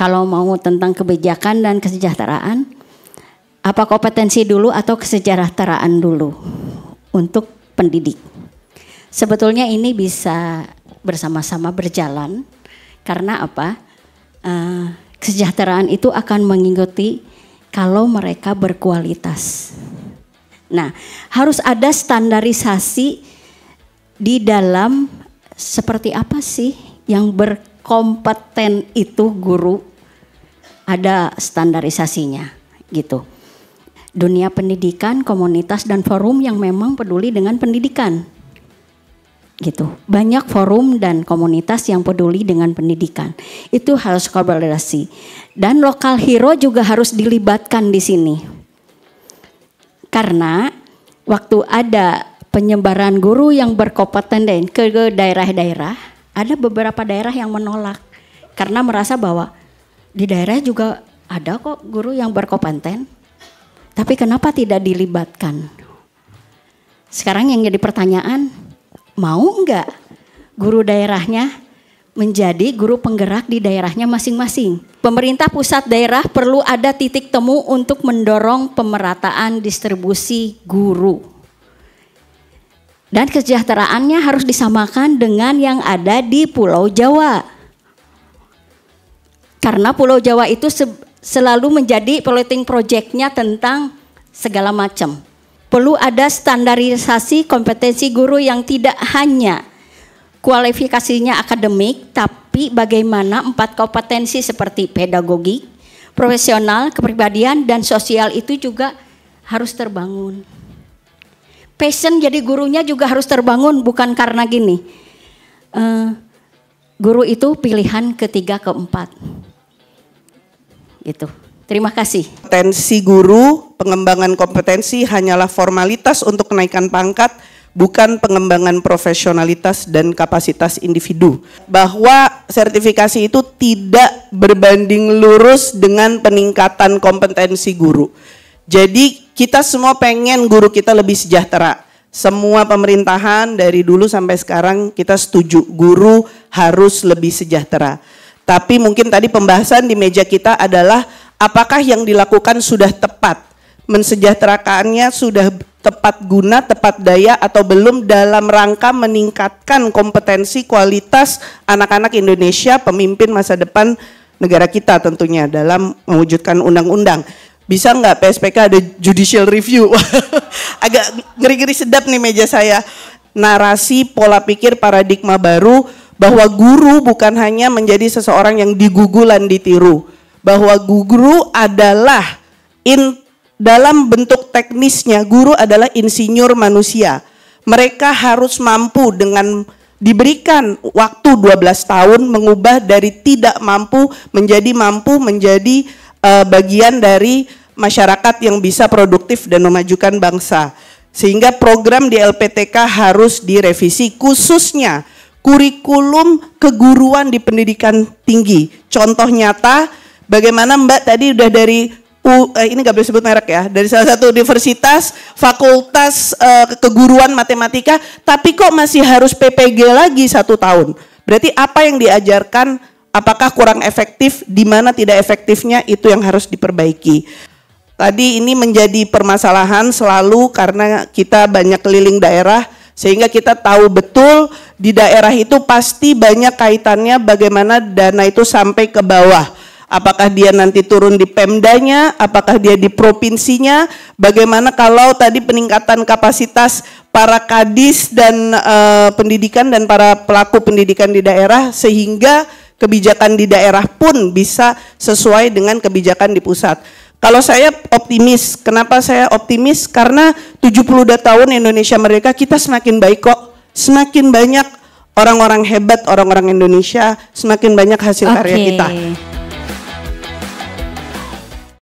Kalau mau tentang kebijakan dan kesejahteraan, apa kompetensi dulu atau kesejahteraan dulu untuk pendidik? Sebetulnya ini bisa bersama-sama berjalan karena apa? Kesejahteraan itu akan mengikuti kalau mereka berkualitas. Nah, harus ada standarisasi di dalam seperti apa sih yang berkompeten itu guru, ada standarisasinya gitu. Dunia pendidikan, komunitas dan forum yang memang peduli dengan pendidikan. Gitu. Banyak forum dan komunitas yang peduli dengan pendidikan. Itu harus kolaborasi. Dan lokal hero juga harus dilibatkan di sini. Karena waktu ada penyebaran guru yang berkompeten ke daerah-daerah, ada beberapa daerah yang menolak karena merasa bahwa di daerah juga ada kok guru yang berkompeten, tapi kenapa tidak dilibatkan? Sekarang yang jadi pertanyaan, mau enggak guru daerahnya menjadi guru penggerak di daerahnya masing-masing? Pemerintah pusat daerah perlu ada titik temu untuk mendorong pemerataan distribusi guru. Dan kesejahteraannya harus disamakan dengan yang ada di Pulau Jawa. Karena Pulau Jawa itu selalu menjadi piloting project-nya tentang segala macam. Perlu ada standarisasi kompetensi guru yang tidak hanya kualifikasinya akademik, tapi bagaimana 4 kompetensi seperti pedagogik, profesional, kepribadian, dan sosial itu juga harus terbangun. Passion jadi gurunya juga harus terbangun, bukan karena gini, guru itu pilihan ketiga keempat, gitu. Terima kasih. Kompetensi guru, pengembangan kompetensi hanyalah formalitas untuk kenaikan pangkat, bukan pengembangan profesionalitas dan kapasitas individu. Bahwa sertifikasi itu tidak berbanding lurus dengan peningkatan kompetensi guru. Jadi kita semua pengen guru kita lebih sejahtera. Semua pemerintahan dari dulu sampai sekarang kita setuju guru harus lebih sejahtera. Tapi mungkin tadi pembahasan di meja kita adalah apakah yang dilakukan sudah tepat? Mensejahterakannya sudah tepat guna, tepat daya atau belum dalam rangka meningkatkan kompetensi kualitas anak-anak Indonesia, pemimpin masa depan negara kita tentunya dalam mewujudkan undang-undang. Bisa nggak PSPK ada judicial review? Agak ngeri-ngeri sedap nih meja saya. Narasi, pola pikir, paradigma baru bahwa guru bukan hanya menjadi seseorang yang digugulan ditiru. Bahwa guru adalah dalam bentuk teknisnya, guru adalah insinyur manusia. Mereka harus mampu dengan diberikan waktu 12 tahun mengubah dari tidak mampu, menjadi bagian dari masyarakat yang bisa produktif dan memajukan bangsa. Sehingga program di LPTK harus direvisi, khususnya kurikulum keguruan di pendidikan tinggi. Contoh nyata, bagaimana Mbak tadi udah dari ini nggak boleh sebut merek ya, dari salah satu universitas, fakultas keguruan matematika, tapi kok masih harus PPG lagi 1 tahun. Berarti apa yang diajarkan, apakah kurang efektif, di mana tidak efektifnya, itu yang harus diperbaiki. Tadi ini menjadi permasalahan selalu karena kita banyak keliling daerah, sehingga kita tahu betul di daerah itu pasti banyak kaitannya bagaimana dana itu sampai ke bawah. Apakah dia nanti turun di Pemdanya, apakah dia di provinsinya, bagaimana kalau tadi peningkatan kapasitas para kadis dan pendidikan dan para pelaku pendidikan di daerah, sehingga kebijakan di daerah pun bisa sesuai dengan kebijakan di pusat. Kalau saya optimis, kenapa saya optimis? Karena 72 tahun Indonesia Merdeka kita semakin baik kok, semakin banyak orang-orang hebat, orang-orang Indonesia, semakin banyak hasil karya kita.